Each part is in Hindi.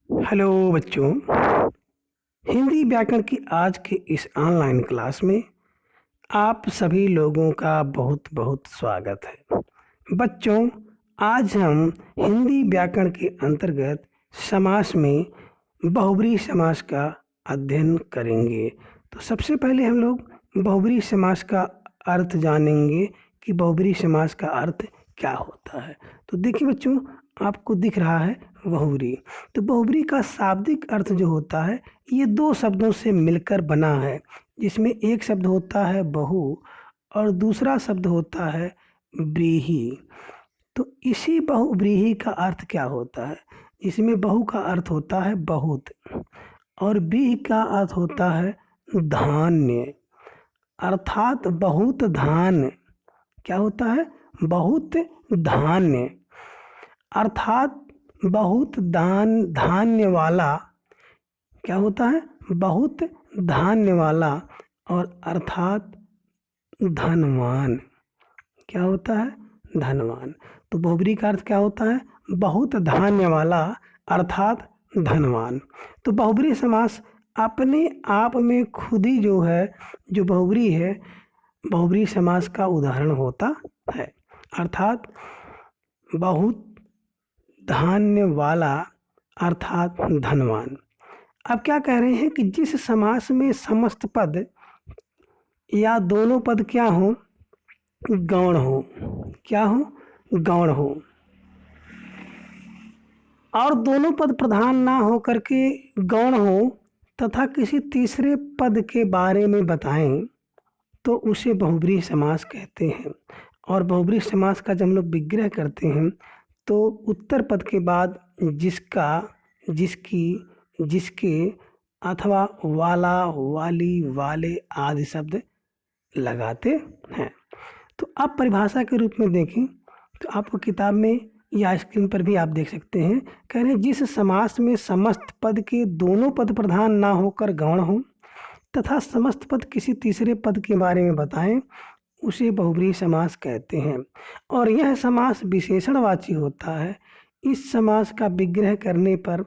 हेलो बच्चों। हिंदी व्याकरण की आज के इस ऑनलाइन क्लास में आप सभी लोगों का बहुत बहुत स्वागत है। बच्चों, आज हम हिंदी व्याकरण के अंतर्गत समास में बहुब्रीहि समास का अध्ययन करेंगे। तो सबसे पहले हम लोग बहुब्रीहि समास का अर्थ जानेंगे कि बहुब्रीहि समास का अर्थ क्या होता है। तो देखिए बच्चों, आपको दिख रहा है बहुब्रीहि। तो बहुब्रीहि का शाब्दिक अर्थ जो होता है, ये दो शब्दों से मिलकर बना है, जिसमें एक शब्द होता है बहु और दूसरा शब्द होता है व्रीहि। तो इसी बहुव्रीहि का अर्थ क्या होता है? इसमें बहु का अर्थ होता है बहुत और व्रीहि का अर्थ होता है धान्य, अर्थात बहुत धान्य। क्या होता है? बहुत धान्य, अर्थात बहुत धान्य वाला। क्या होता है? बहुत धान्य वाला और अर्थात धनवान। क्या होता है? धनवान। तो बहुब्रीहि का अर्थ क्या होता है? बहुत धान्य वाला अर्थात धनवान। तो बहुब्रीहि समास अपने आप में खुद ही जो है, जो बहुब्रीहि है, बहुब्रीहि समास का उदाहरण होता है। अर्थात बहुत धान्य वाला अर्थात धनवान। अब क्या कह रहे हैं कि जिस समास में समस्त पद या दोनों पद क्या हो? गौण हो। क्या हो? गौण हो। और दोनों पद प्रधान ना हो करके गौण हो तथा किसी तीसरे पद के बारे में बताएं तो उसे बहुब्रीहि समास कहते हैं। और बहुब्रीहि समास का जब हम लोग विग्रह करते हैं तो उत्तर पद के बाद जिसका, जिसकी, जिसके अथवा वाला, वाली, वाले आदि शब्द लगाते हैं। तो अब परिभाषा के रूप में देखें तो आपको किताब में या स्क्रीन पर भी आप देख सकते हैं। कह रहे हैं जिस समास में समस्त पद के दोनों पद प्रधान ना होकर गौण हो तथा समस्त पद किसी तीसरे पद के बारे में बताएं उसे बहुब्रीहि समास कहते हैं। और यह समास विशेषणवाची होता है। इस समास का विग्रह करने पर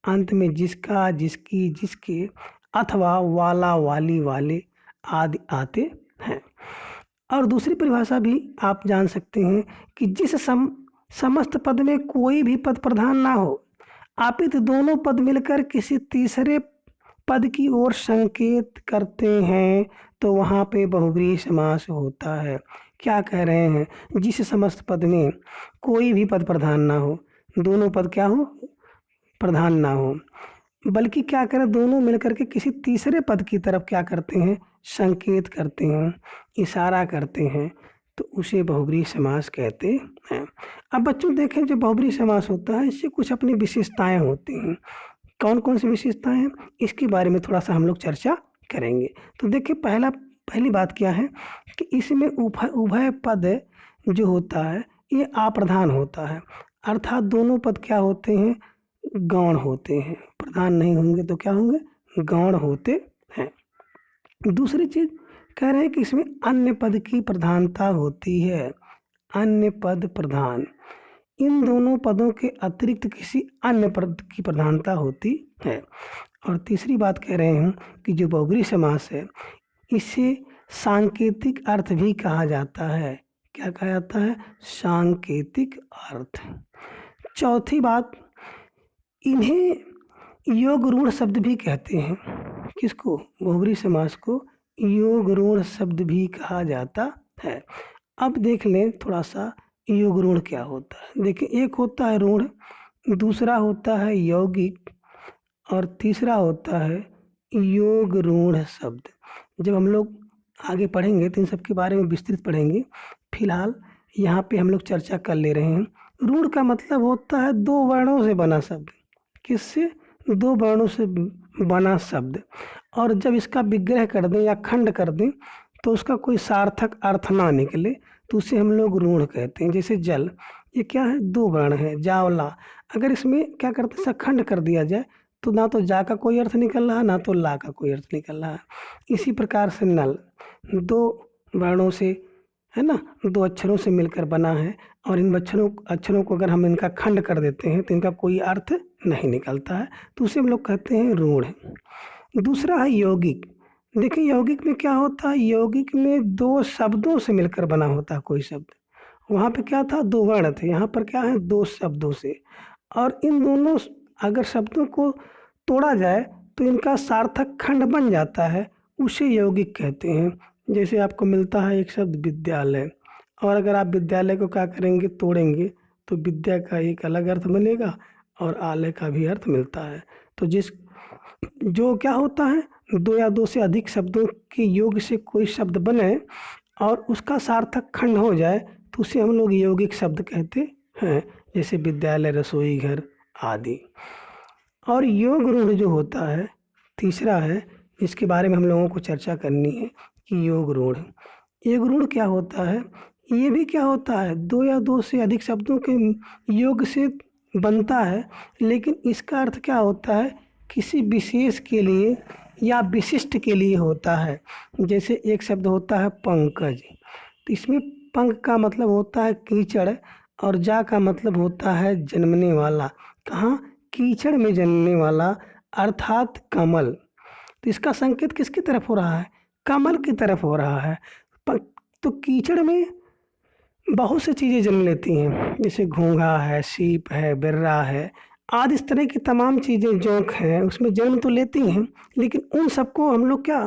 अंत में जिसका, जिसकी, जिसके अथवा वाला, वाली, वाले आदि आते हैं। और दूसरी परिभाषा भी आप जान सकते हैं कि जिस समस्त पद में कोई भी पद प्रधान ना हो अपितु दोनों पद मिलकर किसी तीसरे पद की ओर संकेत करते हैं तो वहाँ पे बहुब्रीहि समास होता है। क्या कह रहे हैं? जिस समस्त पद में कोई भी पद प्रधान ना हो, दोनों पद क्या हो? प्रधान ना हो, बल्कि क्या करें, दोनों मिलकर के किसी तीसरे पद की तरफ क्या करते हैं? संकेत करते हैं, इशारा करते हैं, तो उसे बहुब्रीहि समास कहते हैं। अब बच्चों देखें, जो बहुब्रीहि समास होता है इससे कुछ अपनी विशेषताएं होती हैं। कौन कौन सी विशेषताएं हैं, इसके बारे में थोड़ा सा हम लोग चर्चा करेंगे। तो देखिए, पहली बात क्या है कि इसमें उभय पद जो होता है ये अप्रधान होता है। अर्थात दोनों पद क्या होते हैं? गौण होते हैं। प्रधान नहीं होंगे तो क्या होंगे? गौण होते हैं। दूसरी चीज कह रहे हैं कि इसमें अन्य पद की प्रधानता होती है। अन्य पद प्रधान, इन दोनों पदों के अतिरिक्त किसी अन्य पद की प्रधानता होती है। और तीसरी बात कह रहे हैं कि जो बहुब्रीहि समास है इसे सांकेतिक अर्थ भी कहा जाता है। क्या कहा जाता है? सांकेतिक अर्थ। चौथी बात, इन्हें योग रूढ़ शब्द भी कहते हैं। किसको? बहुब्रीहि समास को योग रूढ़ शब्द भी कहा जाता है। अब देख लें थोड़ा सा योग रूढ़ क्या होता है। देखिए, एक होता है रूढ़, दूसरा होता है यौगिक और तीसरा होता है योग रूढ़ शब्द। जब हम लोग आगे पढ़ेंगे तो इन सब के बारे में विस्तृत पढ़ेंगे। फिलहाल यहाँ पे हम लोग चर्चा कर ले रहे हैं। रूढ़ का मतलब होता है दो वर्णों से बना शब्द। किससे? दो वर्णों से बना शब्द। और जब इसका विग्रह कर दें या खंड कर दें तो उसका कोई सार्थक अर्थ ना निकले तो उसे हम लोग रूढ़ कहते हैं। जैसे जल, ये क्या है? दो वर्ण है, जा और ला। अगर इसमें क्या करते हैं, खंड कर दिया जाए तो ना तो जा का कोई अर्थ निकल रहा है, ना तो ला का कोई अर्थ निकल रहा है। इसी प्रकार से नल दो वर्णों से, है ना, दो अक्षरों से मिलकर बना है और इन अक्षरों को अगर हम इनका खंड कर देते हैं तो इनका कोई अर्थ नहीं निकलता है, तो उसे हम लोग कहते हैं रूढ़। दूसरा है यौगिक। देखिए यौगिक में क्या होता है, यौगिक में दो शब्दों से मिलकर बना होता है कोई शब्द। वहाँ पे क्या था, दो वर्ण थे, यहाँ पर क्या है, दो शब्दों से। और इन दोनों अगर शब्दों को तोड़ा जाए तो इनका सार्थक खंड बन जाता है, उसे यौगिक कहते हैं। जैसे आपको मिलता है एक शब्द विद्यालय, और अगर आप विद्यालय को क्या करेंगे, तोड़ेंगे, तो विद्या का एक अलग अर्थ बनेगा और आलय का भी अर्थ मिलता है। तो जो क्या होता है, दो या दो से अधिक शब्दों के योग से कोई शब्द बने और उसका सार्थक खंड हो जाए तो उसे हम लोग यौगिक शब्द कहते हैं, जैसे विद्यालय, रसोई घर आदि। और योग रूढ़ जो होता है, तीसरा है, जिसके बारे में हम लोगों को चर्चा करनी है कि योग रूढ़। योग रूढ़ क्या होता है, ये भी क्या होता है, दो या दो से अधिक शब्दों के योग से बनता है, लेकिन इसका अर्थ क्या होता है, किसी विशेष के लिए या विशिष्ट के लिए होता है। जैसे एक शब्द होता है पंकज, तो इसमें पंक का मतलब होता है कीचड़ और जा का मतलब होता है जन्मने वाला। कहाँ, कीचड़ में जन्मने वाला, अर्थात कमल। तो इसका संकेत किसकी तरफ हो रहा है, कमल की तरफ हो रहा है। तो कीचड़ में बहुत सी चीज़ें जन्म लेती हैं, जैसे घोंघा है, सीप है, बिर्रा है आदि। इस तरह की तमाम चीज़ें, जोंक हैं, उसमें जन्म तो लेती हैं, लेकिन उन सबको हम लोग क्या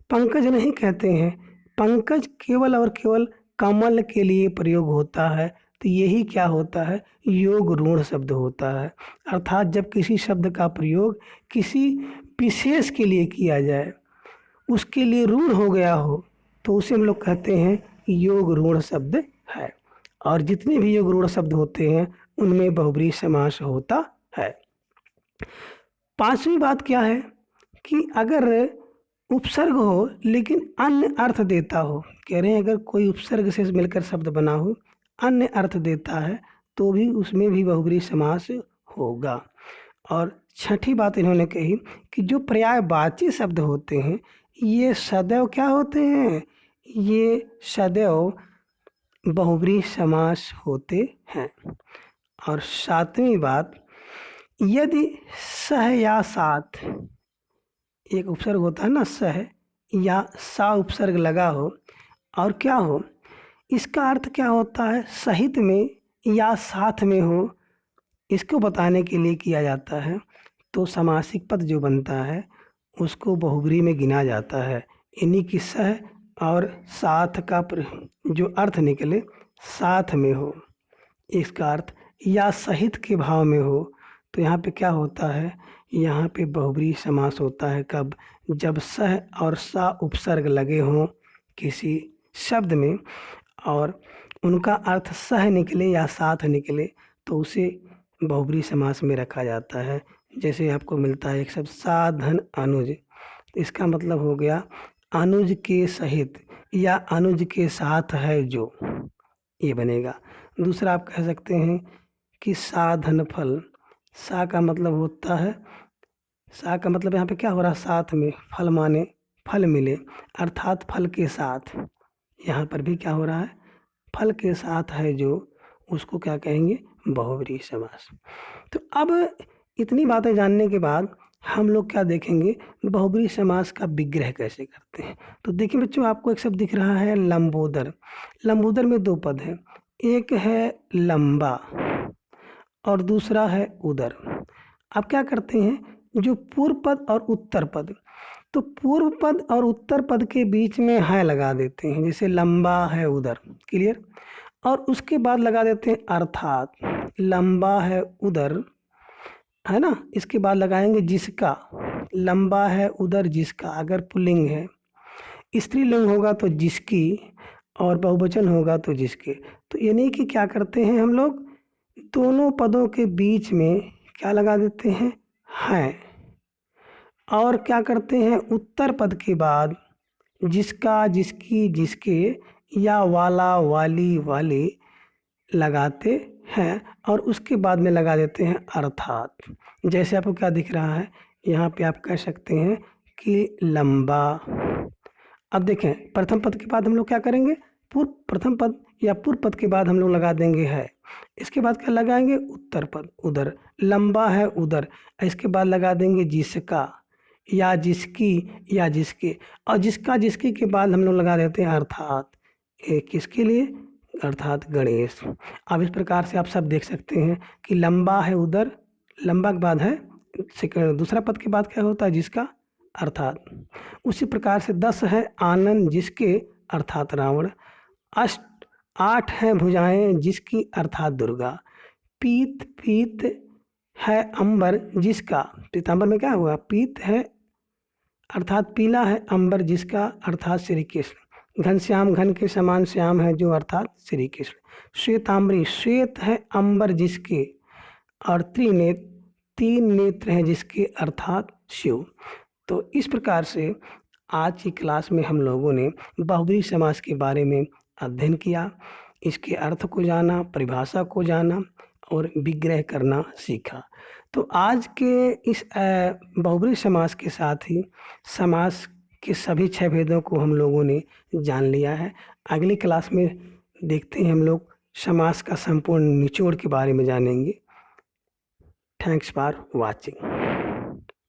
पंकज नहीं कहते हैं। पंकज केवल और केवल कमल के लिए प्रयोग होता है। तो यही क्या होता है, योग रूढ़ शब्द होता है। अर्थात जब किसी शब्द का प्रयोग किसी विशेष के लिए किया जाए, उसके लिए रूढ़ हो गया हो, तो उसे हम लोग कहते हैं योग रूढ़ शब्द है। और जितने भी योग रूढ़ शब्द होते हैं उनमें बहुब्रीहि समास होता है। पांचवी बात क्या है कि अगर उपसर्ग हो लेकिन अन्य अर्थ देता हो, कह रहे हैं अगर कोई उपसर्ग से मिलकर शब्द बना हो, अन्य अर्थ देता है, तो भी उसमें भी बहुब्रीहि समास होगा। और छठी बात इन्होंने कही कि जो पर्यायवाची शब्द होते हैं ये सदैव क्या होते हैं, ये सदैव बहुब्रीहि समास होते हैं। और सातवीं बात, यदि सह या साथ, एक उपसर्ग होता है ना, सह या सा उपसर्ग लगा हो और क्या हो, इसका अर्थ क्या होता है, सहित में या साथ में हो, इसको बताने के लिए किया जाता है। तो समासिक पद जो बनता है उसको बहुब्रीहि में गिना जाता है। इन्हीं की सह और साथ का जो अर्थ निकले साथ में हो, इसका अर्थ या सहित के भाव में हो, तो यहाँ पे क्या होता है, यहाँ पे बहुब्रीहि समास होता है। कब, जब सह और सा उपसर्ग लगे हों किसी शब्द में और उनका अर्थ सह निकले या साथ निकले, तो उसे बहुब्रीहि समास में रखा जाता है। जैसे आपको मिलता है एक शब्द साधन अनुज, इसका मतलब हो गया अनुज के सहित या अनुज के साथ है जो, ये बनेगा। दूसरा आप कह सकते हैं कि साधन फल, सा का मतलब होता है, सा का मतलब यहाँ पे क्या हो रहा है, साथ में, फल माने फल मिले, अर्थात फल के साथ। यहाँ पर भी क्या हो रहा है, फल के साथ है जो, उसको क्या कहेंगे, बहुब्रीहि समास। तो अब इतनी बातें जानने के बाद हम लोग क्या देखेंगे, बहुब्रीहि समास का विग्रह कैसे करते हैं। तो देखिए बच्चों, आपको एक शब्द दिख रहा है लंबोदर। लंबोदर में दो पद हैं, एक है लंबा और दूसरा है उदर। अब क्या करते हैं, जो पूर्व पद और उत्तर पद, तो पूर्व पद और उत्तर पद के बीच में है लगा देते हैं, जैसे लंबा है उदर, क्लियर। और उसके बाद लगा देते हैं अर्थात, लंबा है उदर, है ना। इसके बाद लगाएंगे जिसका, लंबा है उदर जिसका, अगर पुल्लिंग है, स्त्रीलिंग होगा तो जिसकी, और बहुवचन होगा तो जिसके। तो यानी कि क्या करते हैं हम लोग, दोनों पदों के बीच में क्या लगा देते हैं, और क्या करते हैं, उत्तर पद के बाद जिसका, जिसकी, जिसके या वाला, वाली, वाले लगाते हैं, और उसके बाद में लगा देते हैं अर्थात। जैसे आपको क्या दिख रहा है, यहाँ पे आप कह सकते हैं कि लंबा। अब देखें, प्रथम पद के बाद हम लोग क्या करेंगे, प्रथम पद या पूर्व पद के बाद हम लोग लगा देंगे है। इसके बाद क्या लगाएंगे? उत्तर पद, उधर। लंबा है उधर, इसके बाद लगा देंगे जिसका या जिसकी या जिसके। और जिसका जिसकी के बाद हम लोग लगा देते हैं अर्थात। किसके लिए? अर्थात गणेश। अब इस प्रकार से आप सब देख सकते हैं कि लंबा है उधर, लंबा के बाद है दूसरा पद के बाद क्या होता है? जिसका, अर्थात। उसी प्रकार से 10 है आनंद जिसके, अर्थात रावण। अष्ट 8 है भुजाएं जिसकी, अर्थात दुर्गा। पीत पीत है अंबर जिसका, पीतांबर में क्या हुआ? पीत है अर्थात पीला है, अंबर जिसका, अर्थात श्री कृष्ण। घनश्याम घन के समान श्याम है जो, अर्थात श्री कृष्ण। श्वेतांबरी श्वेत है अंबर जिसके, और त्रिनेत्र 3 नेत्र हैं जिसके, अर्थात शिव। तो इस प्रकार से आज की क्लास में हम लोगों ने बहुब्रीहि समास के बारे में अध्ययन किया, इसके अर्थ को जाना, परिभाषा को जाना और विग्रह करना सीखा। तो आज के इस बहुब्रीहि समास के साथ ही समास के सभी 6 भेदों को हम लोगों ने जान लिया है। अगली क्लास में देखते हैं हम लोग समास का संपूर्ण निचोड़ के बारे में जानेंगे। Thanks for watching.